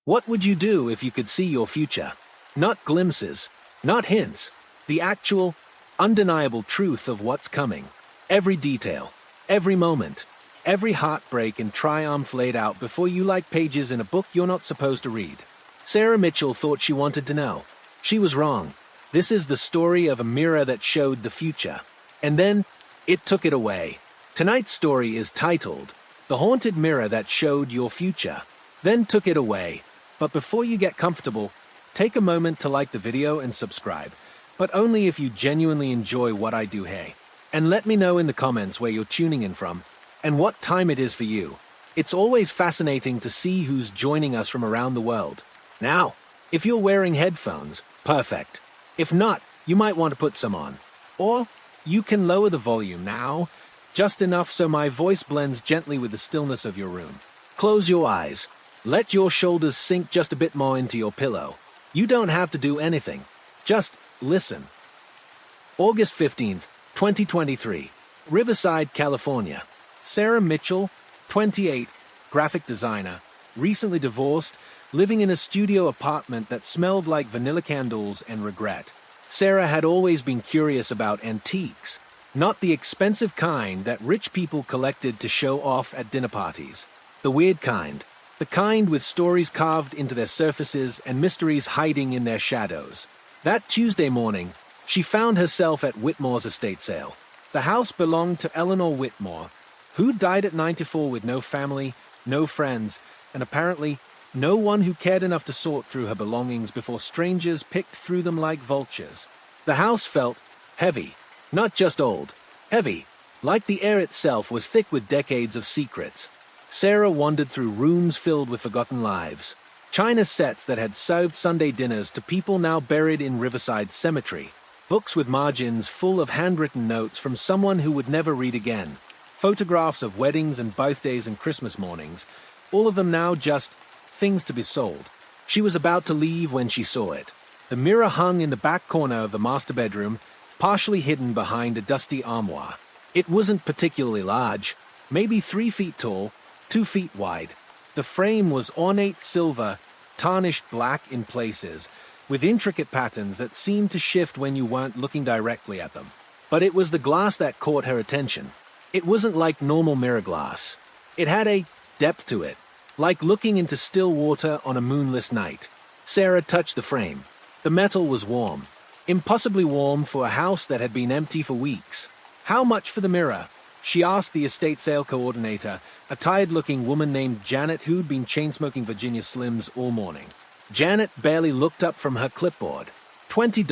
What would you do if you could see your future? Not glimpses, not hints, the actual, undeniable truth of what's coming. Every detail, every moment, every heartbreak and triumph laid out before you like pages in a book you're not supposed to read. Sarah Mitchell thought she wanted to know. She was wrong. This is the story of a mirror that showed the future. And then, it took it away. Tonight's story is titled, The Haunted Mirror That Showed Your Future, Then Took It Away. But before you get comfortable, take a moment to like the video and subscribe, but only if you genuinely enjoy what I do here. And let me know in the comments where you're tuning in from, and what time it is for you. It's always fascinating to see who's joining us from around the world. Now, if you're wearing headphones, perfect. If not, you might want to put some on. Or, you can lower the volume now, just enough so my voice blends gently with the stillness of your room. Close your eyes. Let your shoulders sink just a bit more into your pillow. You don't have to do anything. Just listen. August 15th, 2023. Riverside, California. Sarah Mitchell, 28, graphic designer, recently divorced, living in a studio apartment that smelled like vanilla candles and regret. Sarah had always been curious about antiques, not the expensive kind that rich people collected to show off at dinner parties. The weird kind. The kind with stories carved into their surfaces and mysteries hiding in their shadows. That Tuesday morning, she found herself at Whitmore's estate sale. The house belonged to Eleanor Whitmore, who died at 94 with no family, no friends, and apparently no one who cared enough to sort through her belongings before strangers picked through them like vultures. The house felt heavy, not just old, heavy, like the air itself was thick with decades of secrets. Sarah wandered through rooms filled with forgotten lives, china sets that had served Sunday dinners to people now buried in Riverside Cemetery, books with margins full of handwritten notes from someone who would never read again, photographs of weddings and birthdays and Christmas mornings, all of them now just things to be sold. She was about to leave when she saw it. The mirror hung in the back corner of the master bedroom, partially hidden behind a dusty armoire. It wasn't particularly large, maybe 3 feet tall, 2 feet wide. The frame was ornate silver, tarnished black in places, with intricate patterns that seemed to shift when you weren't looking directly at them. But it was the glass that caught her attention. It wasn't like normal mirror glass. It had a depth to it, like looking into still water on a moonless night. Sarah touched the frame. The metal was warm, impossibly warm for a house that had been empty for weeks. How much for the mirror? She asked the estate sale coordinator, a tired-looking woman named Janet who'd been chain-smoking Virginia Slims all morning. Janet barely looked up from her clipboard. $20.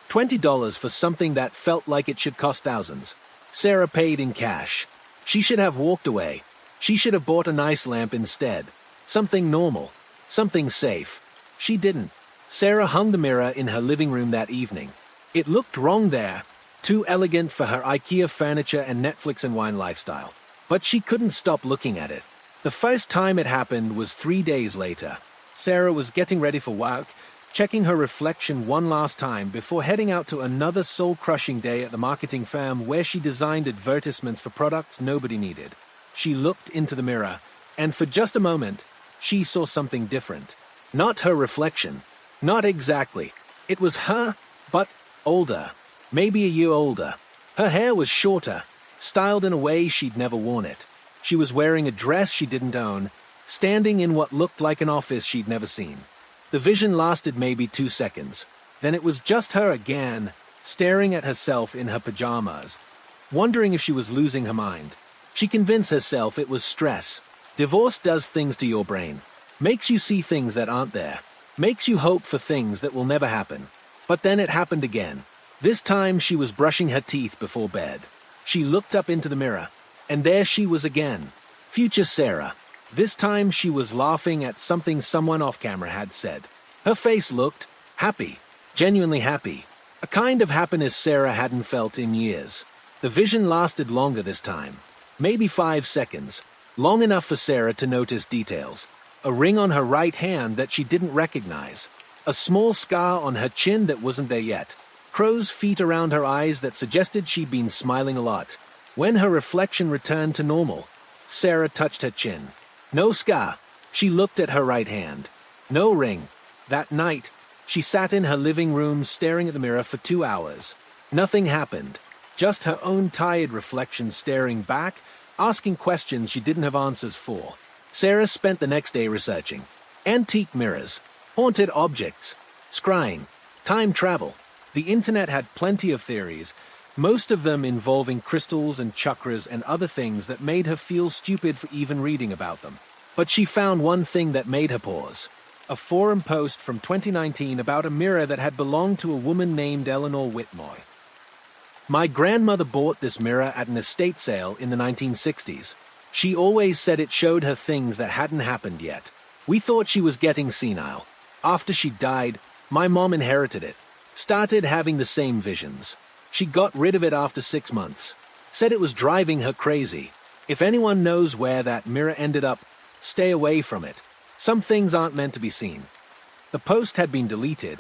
$20 for something that felt like it should cost thousands. Sarah paid in cash. She should have walked away. She should have bought a nice lamp instead. Something normal. Something safe. She didn't. Sarah hung the mirror in her living room that evening. It looked wrong there. Too elegant for her IKEA furniture and Netflix and wine lifestyle. But she couldn't stop looking at it. The first time it happened was 3 days later. Sarah was getting ready for work, checking her reflection one last time before heading out to another soul-crushing day at the marketing firm where she designed advertisements for products nobody needed. She looked into the mirror, and for just a moment, she saw something different. Not her reflection. Not exactly. It was her, but older. Maybe a year older. Her hair was shorter, styled in a way she'd never worn it. She was wearing a dress she didn't own, standing in what looked like an office she'd never seen. The vision lasted maybe 2 seconds. Then it was just her again, staring at herself in her pajamas, wondering if she was losing her mind. She convinced herself it was stress. Divorce does things to your brain. Makes you see things that aren't there. Makes you hope for things that will never happen. But then it happened again. This time she was brushing her teeth before bed. She looked up into the mirror, and there she was again. Future Sarah. This time she was laughing at something someone off camera had said. Her face looked happy, genuinely happy. A kind of happiness Sarah hadn't felt in years. The vision lasted longer this time. Maybe 5 seconds. Long enough for Sarah to notice details. A ring on her right hand that she didn't recognize. A small scar on her chin that wasn't there yet. Crow's feet around her eyes that suggested she'd been smiling a lot. When her reflection returned to normal, Sarah touched her chin. No scar. She looked at her right hand. No ring. That night, she sat in her living room staring at the mirror for 2 hours. Nothing happened. Just her own tired reflection staring back, asking questions she didn't have answers for. Sarah spent the next day researching. Antique mirrors, haunted objects, scrying, time travel. The internet had plenty of theories, most of them involving crystals and chakras and other things that made her feel stupid for even reading about them. But she found one thing that made her pause. A forum post from 2019 about a mirror that had belonged to a woman named Eleanor Whitmoy. My grandmother bought this mirror at an estate sale in the 1960s. She always said it showed her things that hadn't happened yet. We thought she was getting senile. After she died, my mom inherited it. Started having the same visions. She got rid of it after 6 months. Said it was driving her crazy. If anyone knows where that mirror ended up, stay away from it. Some things aren't meant to be seen. The post had been deleted,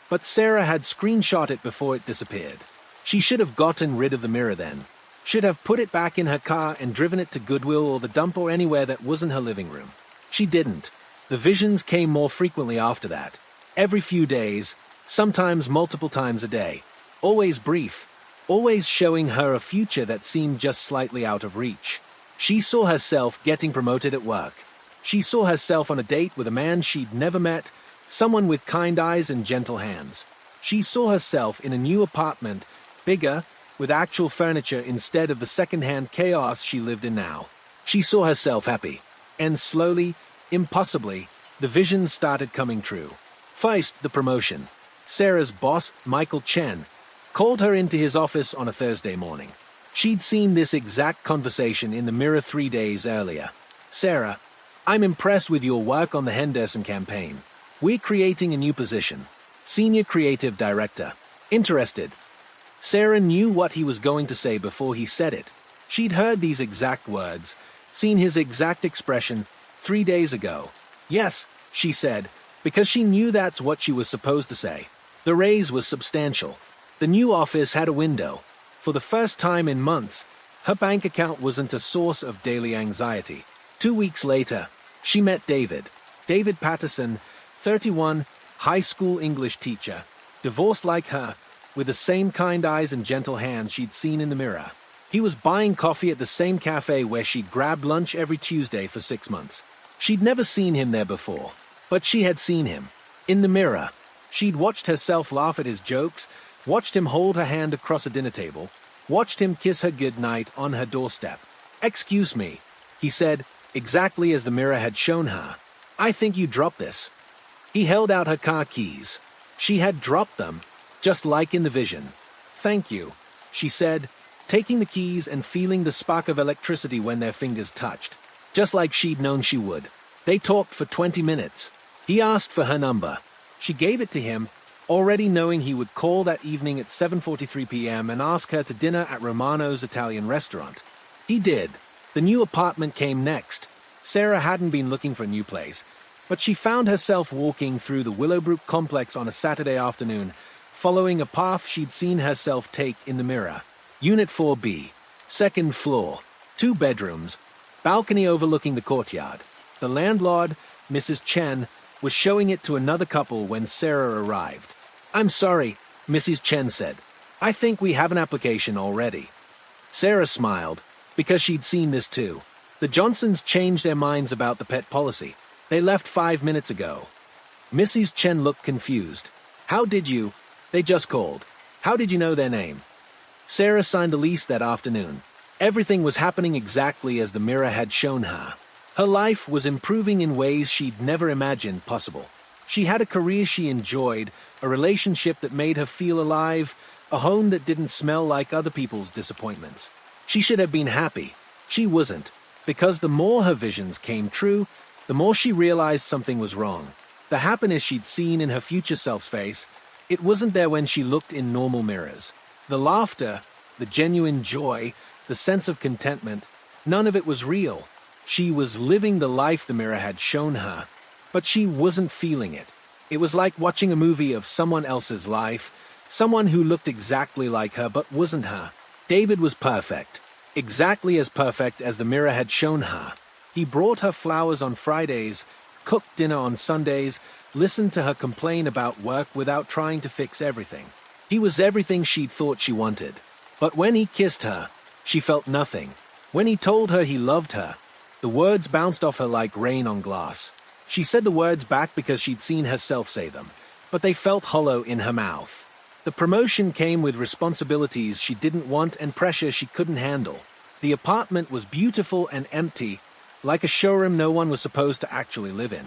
but Sarah had screenshot it before it disappeared. She should have gotten rid of the mirror then. Should have put it back in her car and driven it to Goodwill or the dump or anywhere that wasn't her living room. She didn't. The visions came more frequently after that. Every few days, sometimes multiple times a day. Always brief. Always showing her a future that seemed just slightly out of reach. She saw herself getting promoted at work. She saw herself on a date with a man she'd never met, someone with kind eyes and gentle hands. She saw herself in a new apartment, bigger, with actual furniture instead of the second-hand chaos she lived in now. She saw herself happy. And slowly, impossibly, the visions started coming true. First, the promotion. Sarah's boss, Michael Chen, called her into his office on a Thursday morning. She'd seen this exact conversation in the mirror 3 days earlier. "Sarah, I'm impressed with your work on the Henderson campaign. We're creating a new position. Senior Creative Director. Interested?" Sarah knew what he was going to say before he said it. She'd heard these exact words, seen his exact expression 3 days ago. "Yes," she said, because she knew that's what she was supposed to say. The raise was substantial. The new office had a window. For the first time in months, her bank account wasn't a source of daily anxiety. 2 weeks later, she met David. David Patterson, 31, high school English teacher, divorced like her, with the same kind eyes and gentle hands she'd seen in the mirror. He was buying coffee at the same cafe where she'd grabbed lunch every Tuesday for 6 months. She'd never seen him there before, but she had seen him. In the mirror. She'd watched herself laugh at his jokes, watched him hold her hand across a dinner table, watched him kiss her goodnight on her doorstep. "Excuse me," he said, exactly as the mirror had shown her. "I think you dropped this." He held out her car keys. She had dropped them, just like in the vision. "Thank you," she said, taking the keys and feeling the spark of electricity when their fingers touched, just like she'd known she would. They talked for 20 minutes. He asked for her number. She gave it to him, already knowing he would call that evening at 7:43 p.m. and ask her to dinner at Romano's Italian restaurant. He did. The new apartment came next. Sarah hadn't been looking for a new place, but she found herself walking through the Willowbrook complex on a Saturday afternoon, following a path she'd seen herself take in the mirror. Unit 4B, second floor, 2 bedrooms, balcony overlooking the courtyard. The landlord, Mrs. Chen, was showing it to another couple when Sarah arrived. "I'm sorry," Mrs. Chen said. "I think we have an application already." Sarah smiled, because she'd seen this too. The Johnsons changed their minds about the pet policy. They left 5 minutes ago. Mrs. Chen looked confused. "How did you—" "They just called. How did you know their name?" Sarah signed the lease that afternoon. Everything was happening exactly as the mirror had shown her. Her life was improving in ways she'd never imagined possible. She had a career she enjoyed, a relationship that made her feel alive, a home that didn't smell like other people's disappointments. She should have been happy. She wasn't, because the more her visions came true, the more she realized something was wrong. The happiness she'd seen in her future self's face, it wasn't there when she looked in normal mirrors. The laughter, the genuine joy, the sense of contentment, none of it was real. She was living the life the mirror had shown her, but she wasn't feeling it. It was like watching a movie of someone else's life, someone who looked exactly like her but wasn't her. David was perfect, exactly as perfect as the mirror had shown her. He brought her flowers on Fridays, cooked dinner on Sundays, listened to her complain about work without trying to fix everything. He was everything she'd thought she wanted. But when he kissed her, she felt nothing. When he told her he loved her, the words bounced off her like rain on glass. She said the words back because she'd seen herself say them, but they felt hollow in her mouth. The promotion came with responsibilities she didn't want and pressure she couldn't handle. The apartment was beautiful and empty, like a showroom no one was supposed to actually live in.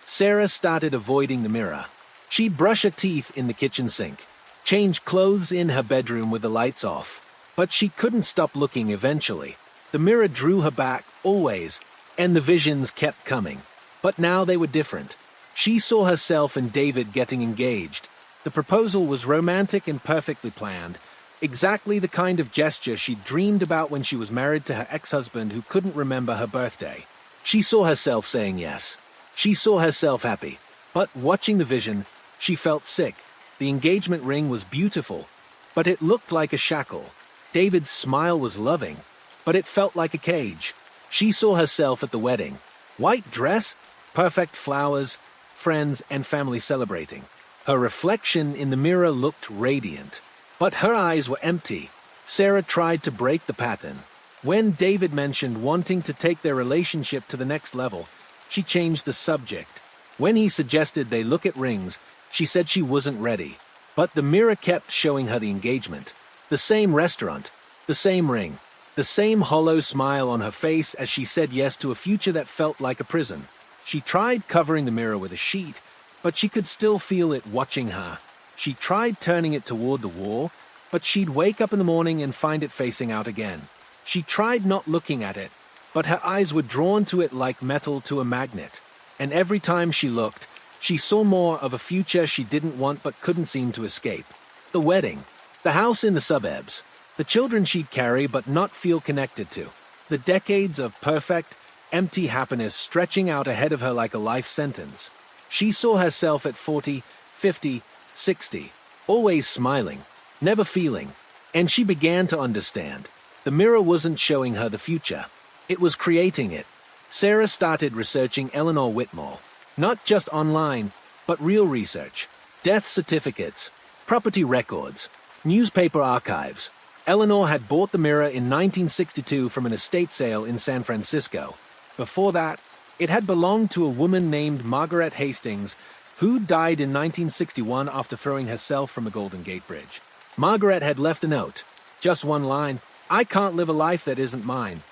Sarah started avoiding the mirror. She'd brush her teeth in the kitchen sink, change clothes in her bedroom with the lights off. But she couldn't stop looking eventually. The mirror drew her back, always, and the visions kept coming. But now they were different. She saw herself and David getting engaged. The proposal was romantic and perfectly planned. Exactly the kind of gesture she'd dreamed about when she was married to her ex-husband who couldn't remember her birthday. She saw herself saying yes. She saw herself happy. But watching the vision, she felt sick. The engagement ring was beautiful, but it looked like a shackle. David's smile was loving, but it felt like a cage. She saw herself at the wedding. White dress, perfect flowers, friends and family celebrating. Her reflection in the mirror looked radiant, but her eyes were empty. Sarah tried to break the pattern. When David mentioned wanting to take their relationship to the next level, she changed the subject. When he suggested they look at rings, she said she wasn't ready. But the mirror kept showing her the engagement. The same restaurant, the same ring, the same hollow smile on her face as she said yes to a future that felt like a prison. She tried covering the mirror with a sheet, but she could still feel it watching her. She tried turning it toward the wall, but she'd wake up in the morning and find it facing out again. She tried not looking at it, but her eyes were drawn to it like metal to a magnet. And every time she looked, she saw more of a future she didn't want but couldn't seem to escape. The wedding, the house in the suburbs, the children she'd carry but not feel connected to. The decades of perfect, empty happiness stretching out ahead of her like a life sentence. She saw herself at 40, 50, 60, always smiling, never feeling. And she began to understand. The mirror wasn't showing her the future. It was creating it. Sarah started researching Eleanor Whitmore. Not just online, but real research. Death certificates, property records, newspaper archives. Eleanor had bought the mirror in 1962 from an estate sale in San Francisco. Before that, it had belonged to a woman named Margaret Hastings, who died in 1961 after throwing herself from a Golden Gate Bridge. Margaret had left a note. Just one line, "I can't live a life that isn't mine."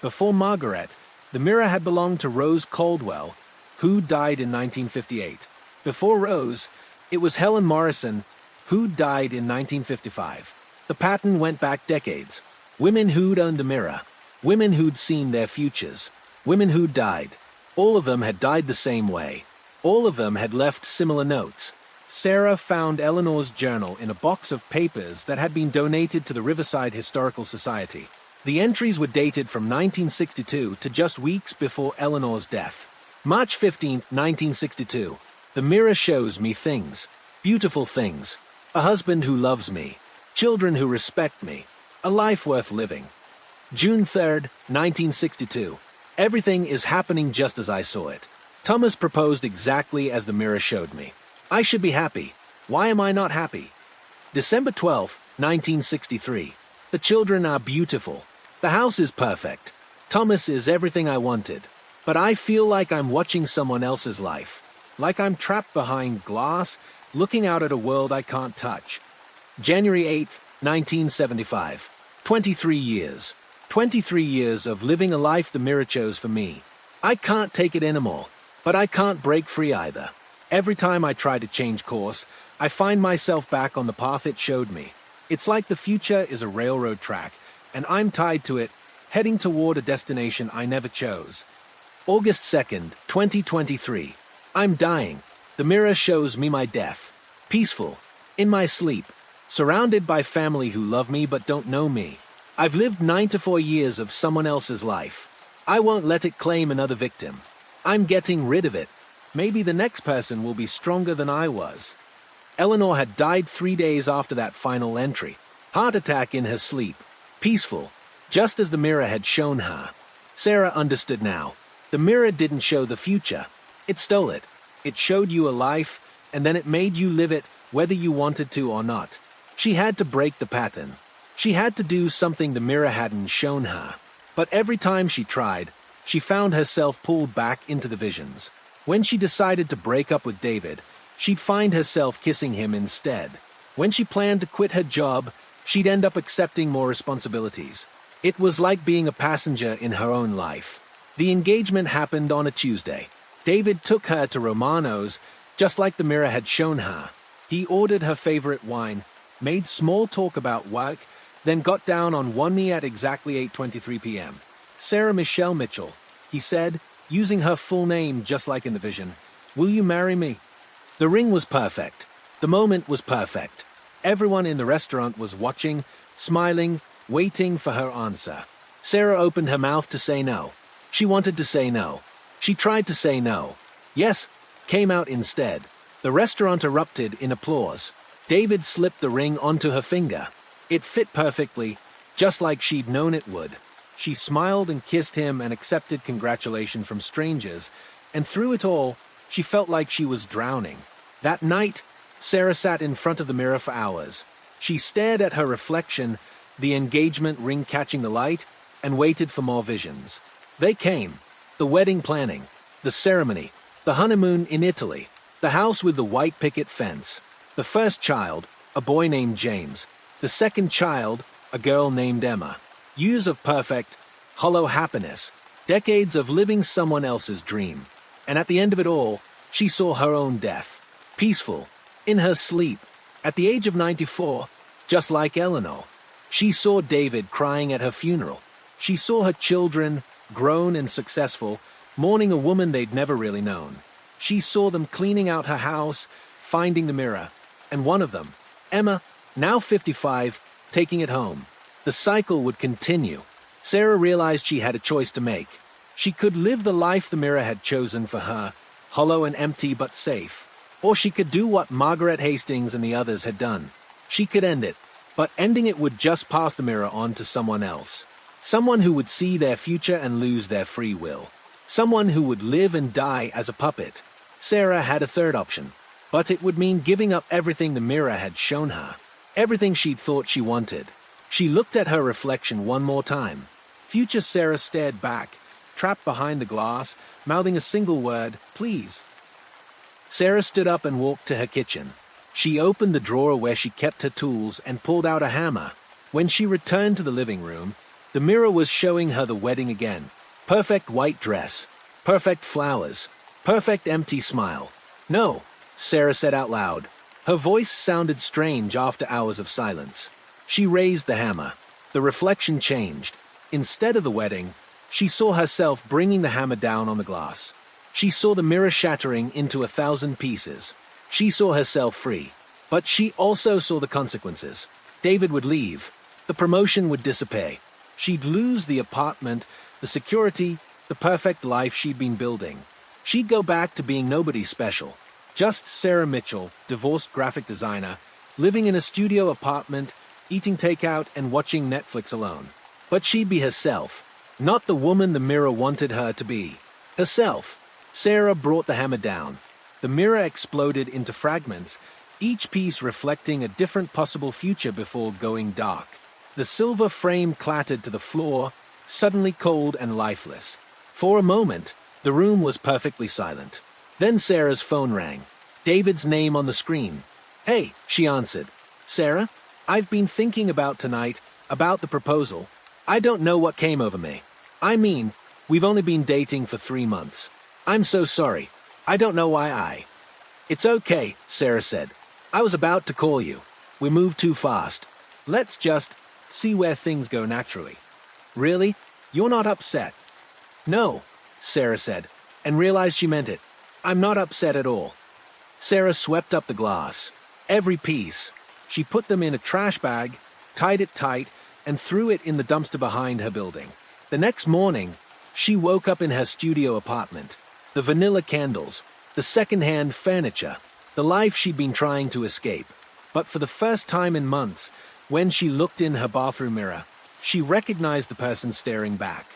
Before Margaret, the mirror had belonged to Rose Caldwell, who died in 1958. Before Rose, it was Helen Morrison, who died in 1955. The pattern went back decades. Women who'd owned the mirror, women who'd seen their futures, women who'd died. All of them had died the same way. All of them had left similar notes. Sarah found Eleanor's journal in a box of papers that had been donated to the Riverside Historical Society. The entries were dated from 1962 to just weeks before Eleanor's death. March 15, 1962. The mirror shows me things. Beautiful things. A husband who loves me. Children who respect me. A life worth living. June 3, 1962. Everything is happening just as I saw it. Thomas proposed exactly as the mirror showed me. I should be happy. Why am I not happy? December 12, 1963. The children are beautiful. The house is perfect. Thomas is everything I wanted. But I feel like I'm watching someone else's life. Like I'm trapped behind glass, looking out at a world I can't touch. January 8, 1975. 23 years. 23 years of living a life the mirror chose for me. I can't take it anymore, but I can't break free either. Every time I try to change course, I find myself back on the path it showed me. It's like the future is a railroad track, and I'm tied to it, heading toward a destination I never chose. August 2nd, 2023. I'm dying. The mirror shows me my death. Peaceful. In my sleep. Surrounded by family who love me but don't know me. I've lived 94 years of someone else's life. I won't let it claim another victim. I'm getting rid of it. Maybe the next person will be stronger than I was. Eleanor had died 3 days after that final entry. Heart attack in her sleep. Peaceful. Just as the mirror had shown her. Sarah understood now. The mirror didn't show the future. It stole it. It showed you a life, and then it made you live it, whether you wanted to or not. She had to break the pattern. She had to do something the mirror hadn't shown her. But every time she tried, she found herself pulled back into the visions. When she decided to break up with David, she'd find herself kissing him instead. When she planned to quit her job, she'd end up accepting more responsibilities. It was like being a passenger in her own life. The engagement happened on a Tuesday. David took her to Romano's, just like the mirror had shown her. He ordered her favorite wine, made small talk about work, then got down on one knee at exactly 8:23 p.m. Sarah Michelle Mitchell, he said, using her full name just like in the vision. Will you marry me? The ring was perfect. The moment was perfect. Everyone in the restaurant was watching, smiling, waiting for her answer. Sarah opened her mouth to say no. She wanted to say no. She tried to say no. Yes, came out instead. The restaurant erupted in applause. David slipped the ring onto her finger. It fit perfectly, just like she'd known it would. She smiled and kissed him and accepted congratulations from strangers, and through it all, she felt like she was drowning. That night, Sarah sat in front of the mirror for hours. She stared at her reflection, the engagement ring catching the light, and waited for more visions. They came. The wedding planning, the ceremony, the honeymoon in Italy, the house with the white picket fence, the first child, a boy named James, the second child, a girl named Emma. Years of perfect, hollow happiness, decades of living someone else's dream. And at the end of it all, she saw her own death. Peaceful, in her sleep, at the age of 94, just like Eleanor. She saw David crying at her funeral. She saw her children, grown and successful, mourning a woman they'd never really known. She saw them cleaning out her house, finding the mirror, and one of them, Emma, now 55, taking it home. The cycle would continue. Sarah realized she had a choice to make. She could live the life the mirror had chosen for her, hollow and empty but safe. Or she could do what Margaret Hastings and the others had done. She could end it, but ending it would just pass the mirror on to someone else. Someone who would see their future and lose their free will. Someone who would live and die as a puppet. Sarah had a third option, but it would mean giving up everything the mirror had shown her. Everything she'd thought she wanted. She looked at her reflection one more time. Future Sarah stared back, trapped behind the glass, mouthing a single word, please. Sarah stood up and walked to her kitchen. She opened the drawer where she kept her tools and pulled out a hammer. When she returned to the living room, the mirror was showing her the wedding again. Perfect white dress. Perfect flowers. Perfect empty smile. No, Sarah said out loud. Her voice sounded strange after hours of silence. She raised the hammer. The reflection changed. Instead of the wedding, she saw herself bringing the hammer down on the glass. She saw the mirror shattering into 1,000 pieces. She saw herself free. But she also saw the consequences. David would leave. The promotion would disappear. She'd lose the apartment, the security, the perfect life she'd been building. She'd go back to being nobody special. Just Sarah Mitchell, divorced graphic designer, living in a studio apartment, eating takeout and watching Netflix alone. But she'd be herself, not the woman the mirror wanted her to be. Herself. Sarah brought the hammer down. The mirror exploded into fragments, each piece reflecting a different possible future before going dark. The silver frame clattered to the floor, suddenly cold and lifeless. For a moment, the room was perfectly silent. Then Sarah's phone rang. David's name on the screen. Hey, she answered. Sarah, I've been thinking about tonight, about the proposal. I don't know what came over me. I mean, we've only been dating for 3 months. I'm so sorry. I don't know why It's okay, Sarah said. I was about to call you. We moved too fast. Let's just see where things go naturally. Really? You're not upset? No, Sarah said, and realized she meant it. I'm not upset at all. Sarah swept up the glass. Every piece. She put them in a trash bag, tied it tight, and threw it in the dumpster behind her building. The next morning, she woke up in her studio apartment. The vanilla candles, the second-hand furniture, the life she'd been trying to escape. But for the first time in months, when she looked in her bathroom mirror, she recognized the person staring back.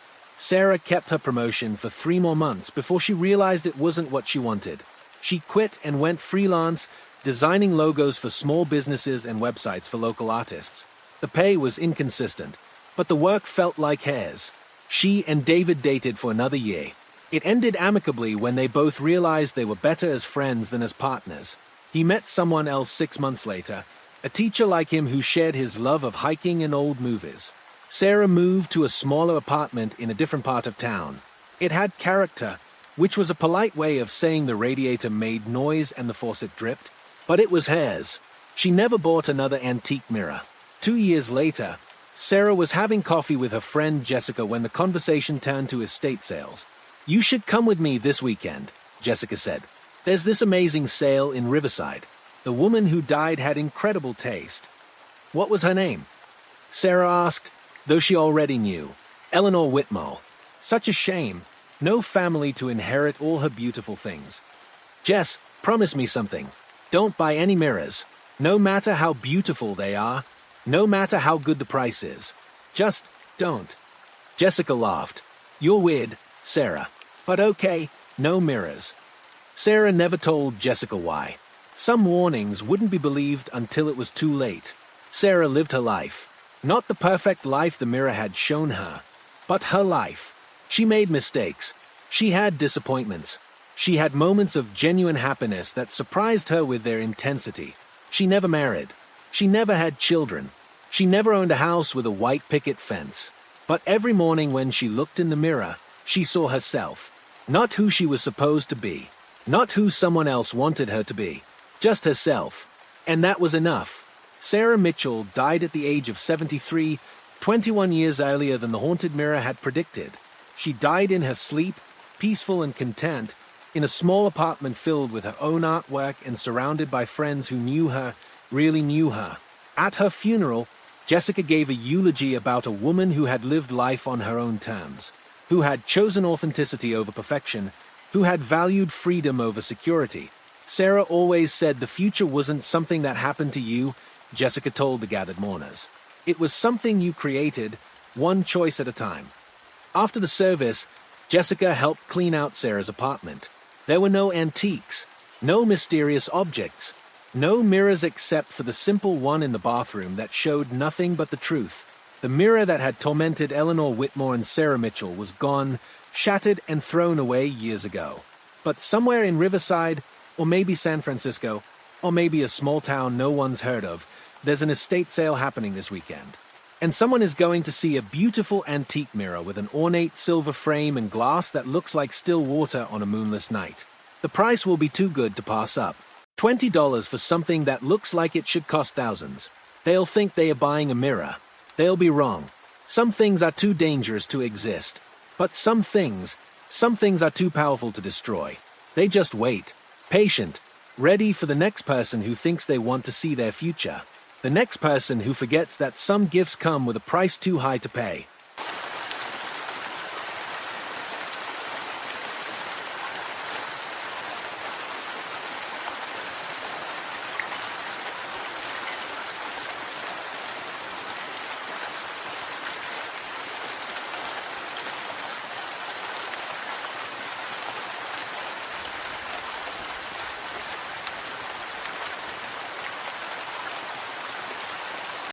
Sarah kept her promotion for 3 more months before she realized it wasn't what she wanted. She quit and went freelance, designing logos for small businesses and websites for local artists. The pay was inconsistent, but the work felt like hers. She and David dated for another year. It ended amicably when they both realized they were better as friends than as partners. He met someone else 6 months later, a teacher like him who shared his love of hiking and old movies. Sarah moved to a smaller apartment in a different part of town. It had character, which was a polite way of saying the radiator made noise and the faucet dripped, but it was hers. She never bought another antique mirror. 2 years later, Sarah was having coffee with her friend Jessica when the conversation turned to estate sales. "You should come with me this weekend," Jessica said. "There's this amazing sale in Riverside." The woman who died had incredible taste. "What was her name?" Sarah asked, though she already knew. "Eleanor Whitmore. Such a shame. No family to inherit all her beautiful things." "Jess, promise me something. Don't buy any mirrors. No matter how beautiful they are. No matter how good the price is. Just don't." Jessica laughed. "You're weird, Sarah. But okay, no mirrors." Sarah never told Jessica why. Some warnings wouldn't be believed until it was too late. Sarah lived her life. Not the perfect life the mirror had shown her, but her life. She made mistakes. She had disappointments. She had moments of genuine happiness that surprised her with their intensity. She never married. She never had children. She never owned a house with a white picket fence. But every morning when she looked in the mirror, she saw herself. Not who she was supposed to be. Not who someone else wanted her to be. Just herself. And that was enough. Sarah Mitchell died at the age of 73, 21 years earlier than the haunted mirror had predicted. She died in her sleep, peaceful and content, in a small apartment filled with her own artwork and surrounded by friends who knew her, really knew her. At her funeral, Jessica gave a eulogy about a woman who had lived life on her own terms, who had chosen authenticity over perfection, who had valued freedom over security. Sarah always said the future wasn't something that happened to you, Jessica told the gathered mourners. It was something you created, one choice at a time. After the service, Jessica helped clean out Sarah's apartment. There were no antiques, no mysterious objects, no mirrors except for the simple one in the bathroom that showed nothing but the truth. The mirror that had tormented Eleanor Whitmore and Sarah Mitchell was gone, shattered and thrown away years ago. But somewhere in Riverside, or maybe San Francisco, or maybe a small town no one's heard of, there's an estate sale happening this weekend. And someone is going to see a beautiful antique mirror with an ornate silver frame and glass that looks like still water on a moonless night. The price will be too good to pass up. $20 for something that looks like it should cost thousands. They'll think they are buying a mirror. They'll be wrong. Some things are too dangerous to exist. But some things are too powerful to destroy. They just wait, patient, ready for the next person who thinks they want to see their future. The next person who forgets that some gifts come with a price too high to pay.